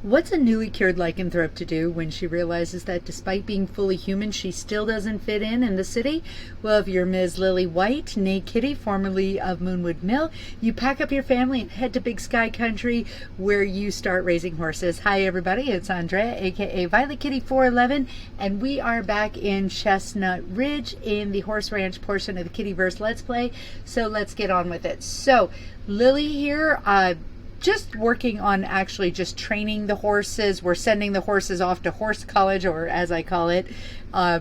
What's a newly cured lycanthrope to do when she realizes that despite being fully human, she still doesn't fit in the city? Well, if you're Ms. Lily White, née Kitty, formerly of Moonwood Mill, you pack up your family and head to Big Sky Country where you start raising horses. Hi, everybody. It's Andrea, aka Violet Kitty 411, and we are back in Chestnut Ridge in the horse ranch portion of the Kittyverse Let's Play. So let's get on with it. So Lily here, just working on actually just training the horses. We're sending the horses off to horse college, or as I call it,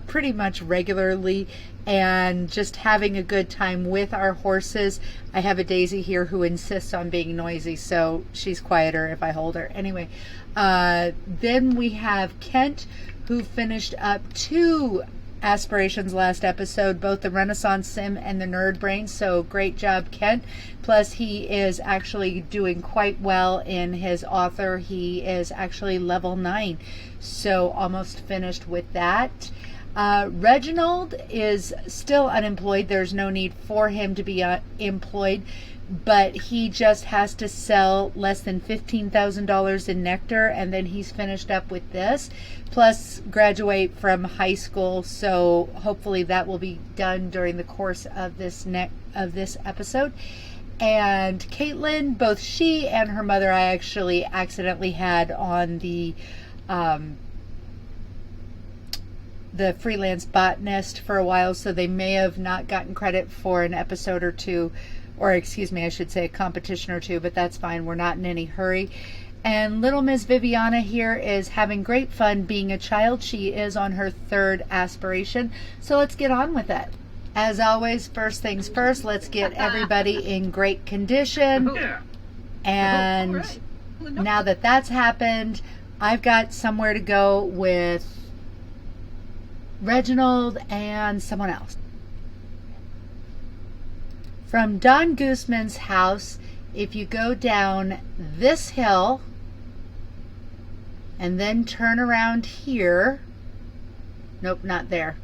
pretty much regularly, and just having a good time with our horses. I have a Daisy here who insists on being noisy, so she's quieter if I hold her. Anyway, then we have Kent, who finished up 2 aspirations last episode, both the Renaissance Sim and the Nerd Brain, so great job, Kent. Plus he is actually doing quite well in his author. He is actually level 9, so almost finished with that. Reginald is still unemployed. There's no need for him to be employed, but he just has to sell less than $15,000 in nectar, and then he's finished up with this, plus graduate from high school. So hopefully that will be done during the course of this episode. And Caitlin, both she and her mother, I actually accidentally had on the freelance botanist for a while, so they may have not gotten credit for an episode or 2. Or excuse me, I should say a competition or 2, but that's fine. We're not in any hurry. And little Miss Viviana here is having great fun being a child. She is on her 3rd aspiration. So let's get on with it. As always, first things first, let's get everybody in great condition. And now that that's happened, I've got somewhere to go with Reginald and someone else. From Don Gooseman's house, if you go down this hill and then turn around here, nope, not there,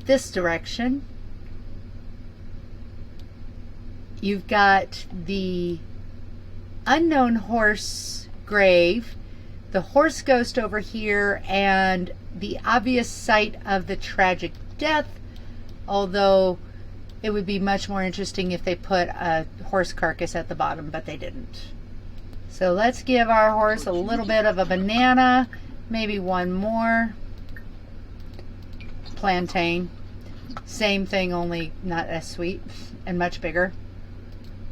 this direction, you've got the unknown horse grave, the horse ghost over here, and the obvious site of the tragic death, although it would be much more interesting if they put a horse carcass at the bottom, but they didn't. So let's give our horse a little bit of a banana, maybe one more. Plantain. Same thing, only not as sweet and much bigger.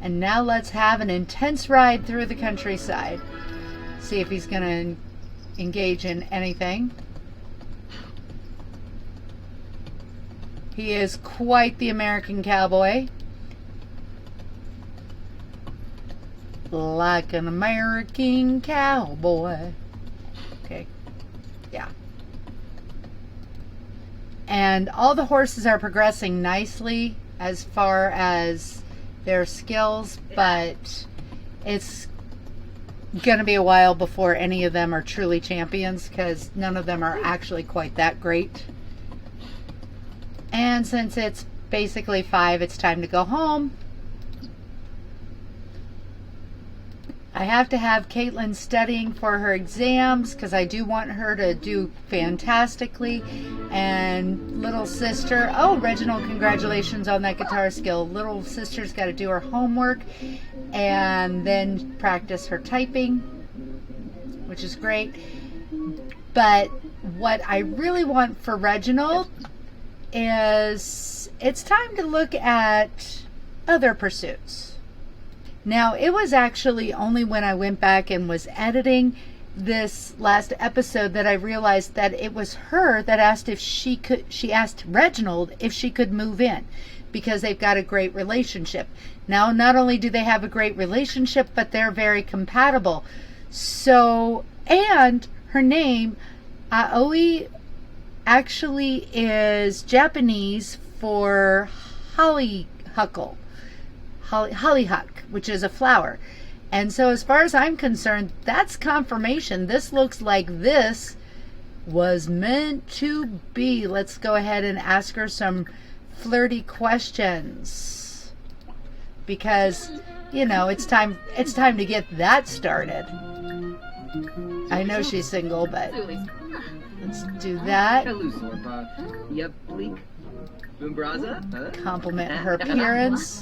And now let's have an intense ride through the countryside. See if he's going to engage in anything. He is quite the American cowboy. Like an American cowboy. Okay. Yeah. And all the horses are progressing nicely as far as their skills, but it's going to be a while before any of them are truly champions, because none of them are actually quite that great. And since it's basically 5, it's time to go home. I have to have Caitlin studying for her exams because I do want her to do fantastically. And little sister, oh, Reginald, congratulations on that guitar skill. Little sister's got to do her homework and then practice her typing, which is great. But what I really want for Reginald is it's time to look at other pursuits. Now, it was actually only when I went back and was editing this last episode that I realized that it was her that asked if she asked Reginald if she could move in, because they've got a great relationship. Now, not only do they have a great relationship, but they're very compatible. So, and her name, Aoi, actually is Japanese for hollyhock, which is a flower. And so as far as I'm concerned, that's confirmation. This looks like this was meant to be. Let's go ahead and ask her some flirty questions, because you know, it's time to get that started. I know she's single, but let's do that. Compliment her appearance.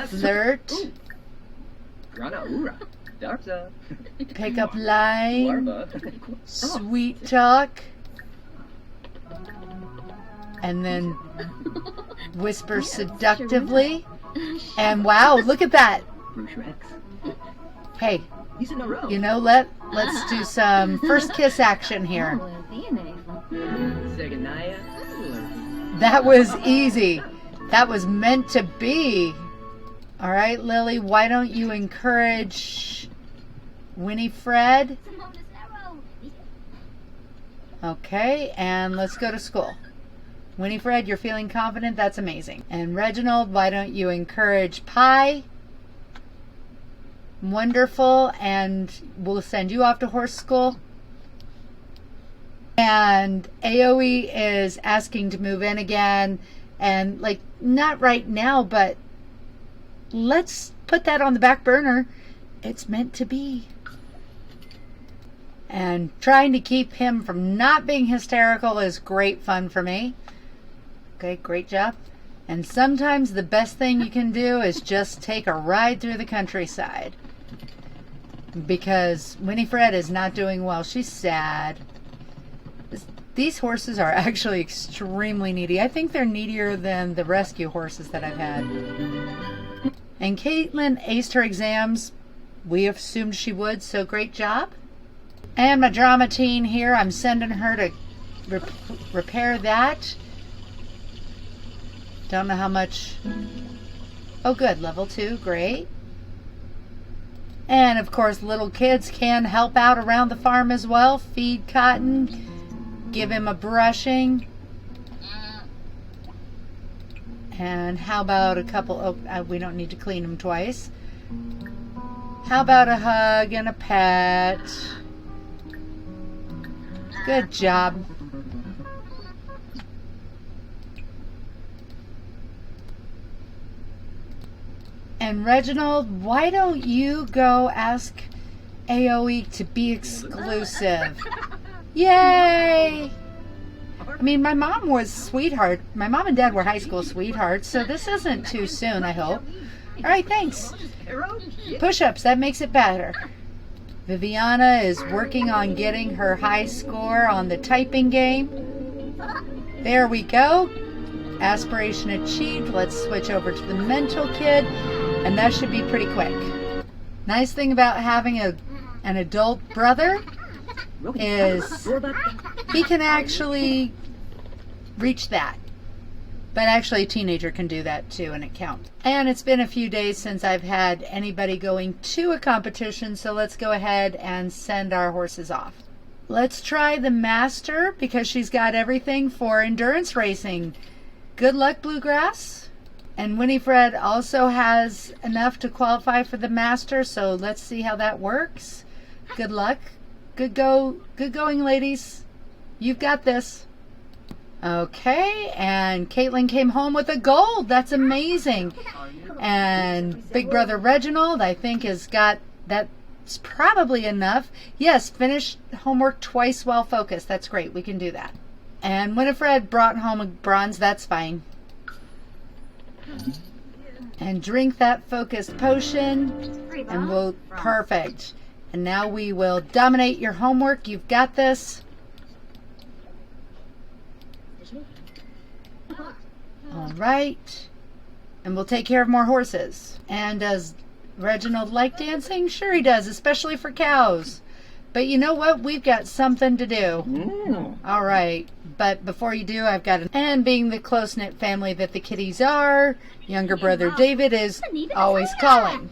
Flirt. Pick up line. Sweet talk. And then whisper seductively. And wow, look at that. Hey, you know, let's do some first kiss action here. That was easy. That was meant to be. All right, Lily, why don't you encourage Winifred? Okay, and let's go to school. Winifred, you're feeling confident? That's amazing. And Reginald, why don't you encourage Pie? Wonderful, and we'll send you off to horse school. And AOE is asking to move in again, and like, not right now, but let's put that on the back burner. It's meant to be. And trying to keep him from not being hysterical is great fun for me. Okay, great job. And sometimes the best thing you can do is just take a ride through the countryside. Because Winifred is not doing well. She's sad. These horses are actually extremely needy. I think they're needier than the rescue horses that I've had. And Caitlin aced her exams. We assumed she would, so great job. And my drama teen here, I'm sending her to repair that. Don't know how much. Oh good, level 2, great. And of course little kids can help out around the farm as well. Feed Cotton, give him a brushing. And how about a couple, we don't need to clean him twice. How about a hug and a pet? Good job. And Reginald, why don't you go ask AOE to be exclusive? Yay! I mean, my mom was sweetheart. My mom and dad were high school sweethearts, so this isn't too soon, I hope. All right, thanks. Push-ups, that makes it better. Viviana is working on getting her high score on the typing game. There we go. Aspiration achieved. Let's switch over to the mental kid, and that should be pretty quick. Nice thing about having an adult brother is he can actually reach that. But actually a teenager can do that too, and it counts. And it's been a few days since I've had anybody going to a competition, so let's go ahead and send our horses off. Let's try the Master because she's got everything for endurance racing. Good luck, Bluegrass. And Winifred also has enough to qualify for the Master, so let's see how that works. Good luck. Good going, ladies. You've got this. Okay, and Caitlin came home with a gold. That's amazing. And Big Brother Reginald, I think, has got, that's probably enough. Yes, finished homework twice while focused. That's great. We can do that. And Winifred brought home a bronze. That's fine. And drink that focused potion. And we'll, perfect. And now we will dominate your homework. You've got this. All right. And we'll take care of more horses. And does Reginald like dancing? Sure he does, especially for cows. But you know what? We've got something to do. All right. But before you do, I've got and being the close-knit family that the kitties are, younger brother David is always calling.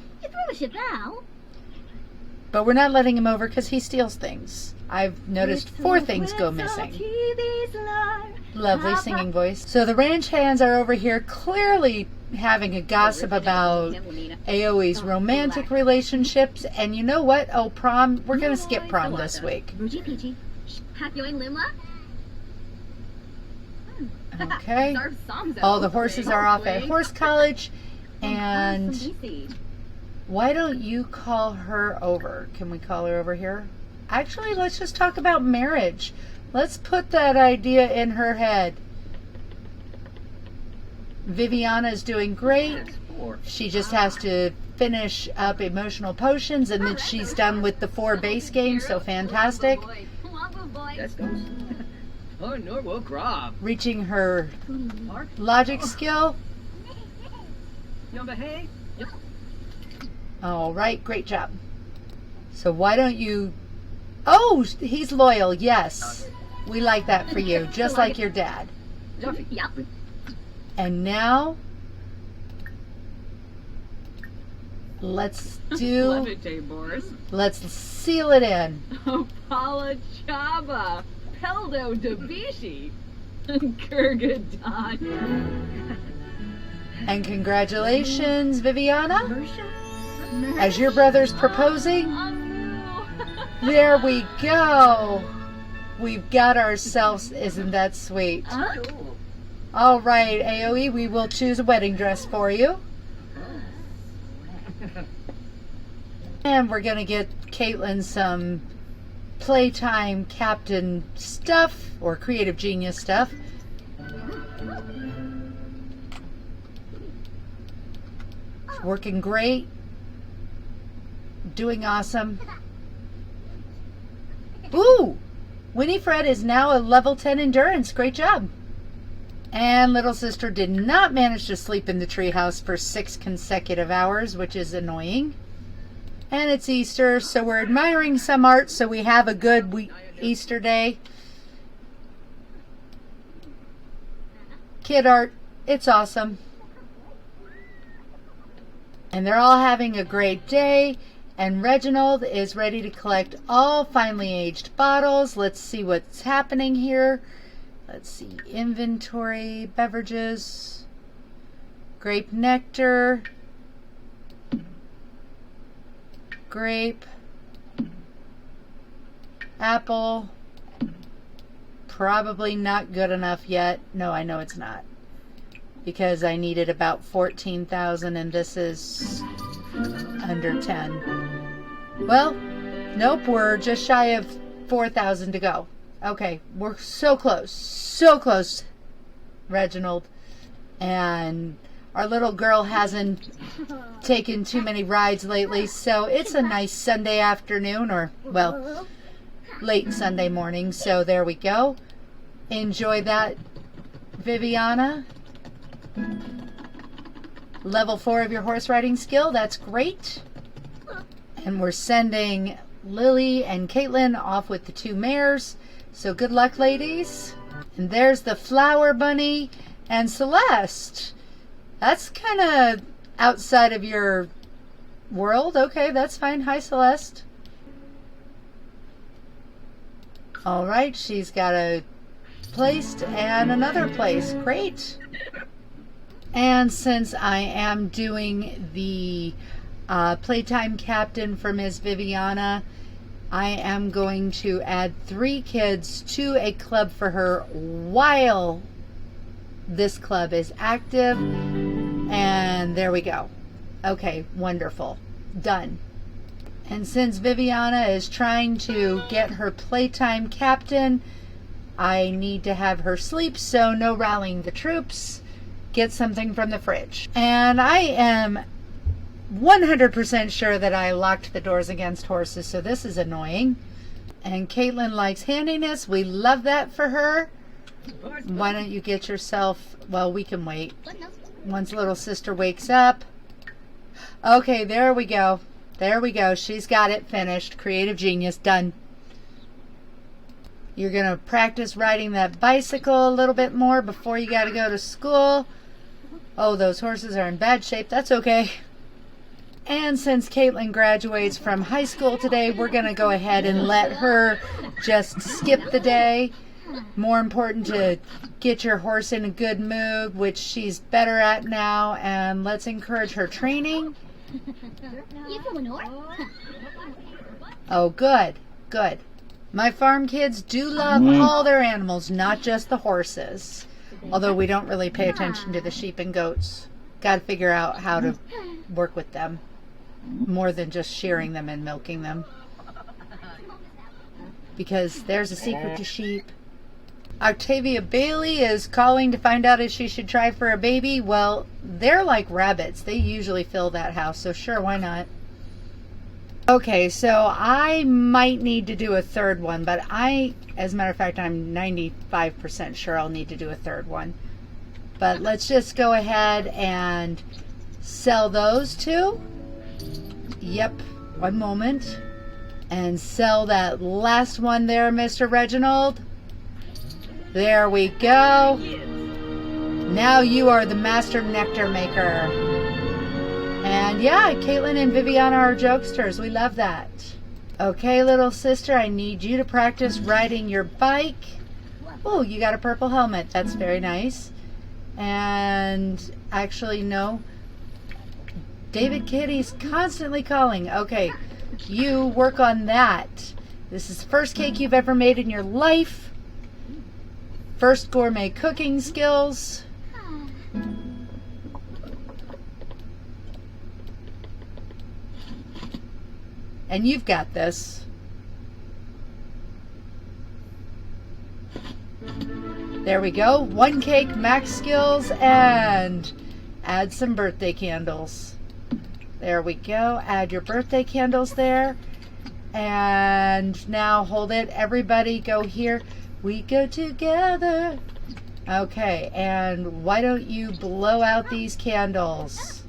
But we're not letting him over because he steals things. I've noticed 4 things go missing. Lovely singing voice. So the ranch hands are over here clearly having a gossip about AOE's romantic relationships. And you know what? Oh, prom. We're going to skip prom this week. Okay. All the horses are off at horse college. And why don't you call her over? Can we call her over here? Actually, let's just talk about marriage. Let's put that idea in her head. Viviana is doing great. She just has to finish up emotional potions, and then she's done with the 4 base games, so fantastic. Reaching her logic skill. All right, great job. So why don't you... Oh, he's loyal, yes. We like that for you, just like your dad. And now, let's seal it in. Opala Chaba, Peldo Dabishi, Kurgadon. And congratulations, Viviana, as your brother's proposing. There we go. We've got ourselves, isn't that sweet? All right, AOE, we will choose a wedding dress for you. And we're going to get Caitlin some Playtime Captain stuff, or Creative Genius stuff. Working great. Doing awesome. Ooh! Winifred is now a level 10 endurance. Great job. And little sister did not manage to sleep in the treehouse for 6 consecutive hours, which is annoying. And it's Easter, so we're admiring some art, so we have a good Easter day. Kid art, it's awesome. And they're all having a great day. And Reginald is ready to collect all finely aged bottles. Let's see what's happening here. Let's see, inventory, beverages, grape nectar, grape, apple, probably not good enough yet. No, I know it's not, because I needed about 14,000 and this is under 10. Well, nope, we're just shy of 4,000 to go. Okay, we're so close, Reginald. And our little girl hasn't taken too many rides lately, so it's a nice Sunday afternoon, or, well, late Sunday morning, so there we go. Enjoy that, Viviana. Level 4 of your horse riding skill, that's great. And we're sending Lily and Caitlin off with the 2 mares. So good luck, ladies. And there's the Flower Bunny and Celeste. That's kind of outside of your world. Okay, that's fine. Hi, Celeste. All right, she's got a placed and another place. Great. And since I am doing the Playtime Captain for Ms. Viviana, I am going to add 3 kids to a club for her while this club is active. And there we go. Okay, wonderful. Done. And since Viviana is trying to get her Playtime Captain, I need to have her sleep, so no rallying the troops. Get something from the fridge. And I am 100% sure that I locked the doors against horses, so this is annoying. And Caitlin likes handiness. We love that for her. Why don't you get yourself... Well, we can wait. Once little sister wakes up. Okay, there we go. There we go. She's got it finished. Creative Genius, done. You're going to practice riding that bicycle a little bit more before you got to go to school. Oh, those horses are in bad shape. That's okay. And since Caitlin graduates from high school today, we're going to go ahead and let her just skip the day. More important to get your horse in a good mood, which she's better at now, and let's encourage her training. Oh, good, good. My farm kids do love all their animals, not just the horses. Although we don't really pay attention to the sheep and goats. got to figure out how to work with them more than just shearing them and milking them. Because there's a secret to sheep. Octavia Bailey is calling to find out if she should try for a baby. Well, they're like rabbits. They usually fill that house, so sure, why not? Okay, so I might need to do a third one, but as a matter of fact, I'm 95% sure I'll need to do a third one. But let's just go ahead and sell those two. Yep, one moment. And sell that last one there, Mr. Reginald. There we go. Now you are the master nectar maker. And yeah, Caitlin and Viviana are jokesters. We love that. Okay, little sister, I need you to practice riding your bike. Oh, you got a purple helmet. That's very nice. And actually, no. David Kitty's constantly calling. Okay, you work on that. This is the first cake you've ever made in your life. First gourmet cooking skills. And you've got this. There we go. One cake, max skills, and add some birthday candles. There we go. Add your birthday candles there. And now hold it. Everybody go here. We go together. Okay, and why don't you blow out these candles?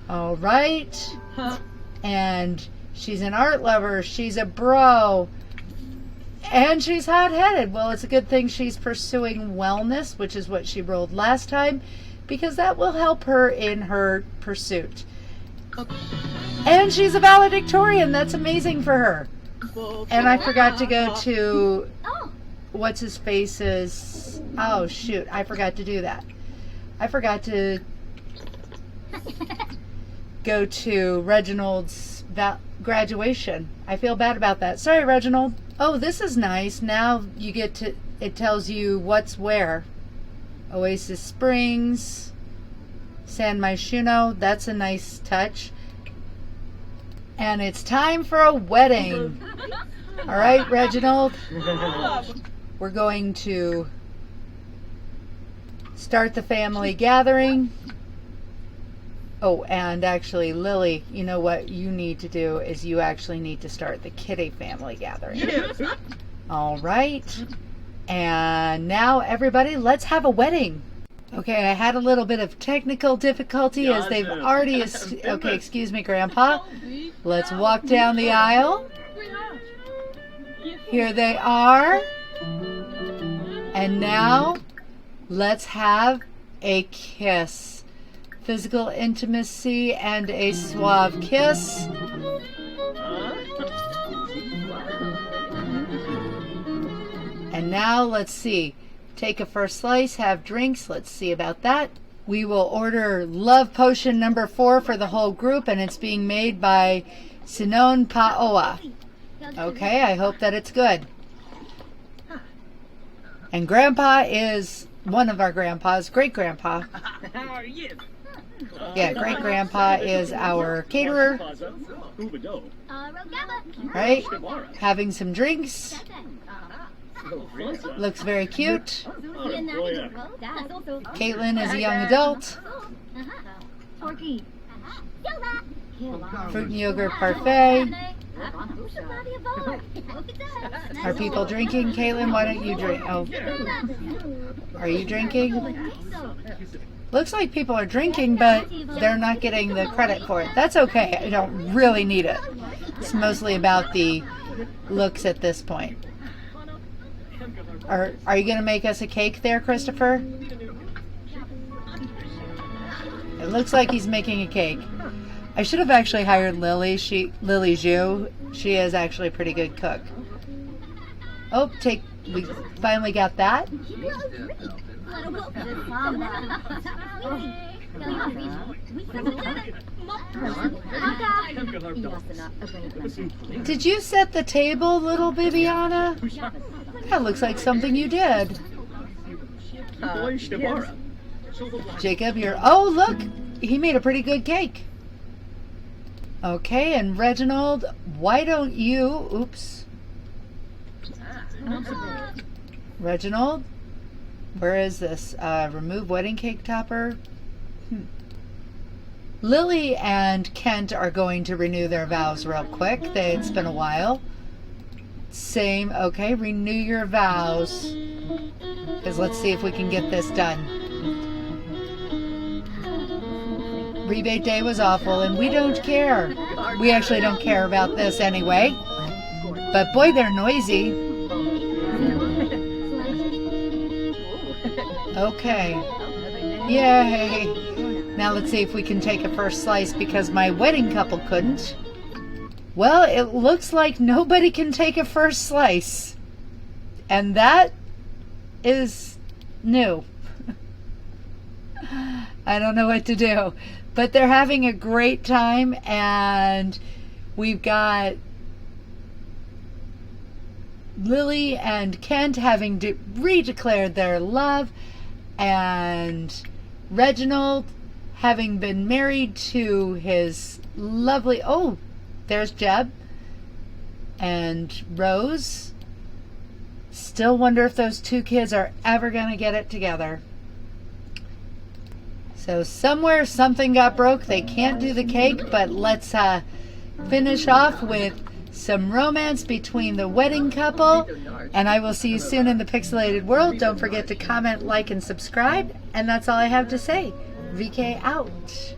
All right. And she's an art lover. She's a bro. And she's hot-headed. Well, it's a good thing she's pursuing wellness, which is what she rolled last time, because that will help her in her pursuit. And she's a valedictorian. That's amazing for her. And I forgot to go to what's his face's. Oh shoot, I forgot to do that. I forgot to go to Reginald's graduation. I feel bad about that. Sorry, Reginald. Oh, this is nice. Now you get to, it tells you what's where. Oasis Springs, San Myshuno. That's a nice touch. And it's time for a wedding. All right, Reginald. We're going to start the family gathering. Oh, and actually, Lily, you know what you need to do is you actually need to start the Kitty family gathering. All right. And now, everybody, let's have a wedding. Okay, I had a little bit of technical difficulty as they've already... Okay, excuse me, Grandpa. Let's walk down the aisle. Here they are. And now, let's have a kiss. Physical intimacy and a suave kiss. And now, let's see. Take a first slice, have drinks. Let's see about that. We will order love potion number 4 for the whole group, and it's being made by Sinon Paoa. Okay, I hope that it's good. And Grandpa is one of our grandpas, great-grandpa. Yeah, great-grandpa is our caterer. Right? Having some drinks. Looks very cute. Caitlin is a young adult. Fruit and yogurt parfait. Are people drinking? Caitlin, why don't you drink? Oh, are you drinking? Looks like people are drinking, but they're not getting the credit for it. That's okay. I don't really need it. It's mostly about the looks at this point. Are you going to make us a cake there, Christopher? It looks like he's making a cake. I should have actually hired Lily. Lily Zhu. She is actually a pretty good cook. Oh, we finally got that. Did you set the table, little Bibiana? That looks like something you did. Yes. Jacob, oh, look, he made a pretty good cake. Okay, and Reginald, why don't you, oops. Reginald, where is this? Remove wedding cake topper. Lily and Kent are going to renew their vows real quick. It's been a while. Same, okay, renew your vows. Because let's see if we can get this done. Rebate day was awful and we don't care. We actually don't care about this anyway. But boy, they're noisy. Okay. Yay. Now let's see if we can take a first slice because my wedding couple couldn't. Well, it looks like nobody can take a first slice. And that is new. I don't know what to do. But they're having a great time, and we've got Lily and Kent having redeclared their love, and Reginald having been married to his lovely, oh, there's Jeb and Rose. Still wonder if those two kids are ever going to get it together. So somewhere something got broke. They can't do the cake, but let's finish off with some romance between the wedding couple. And I will see you soon in the pixelated world. Don't forget to comment, like, and subscribe. And that's all I have to say. VK out.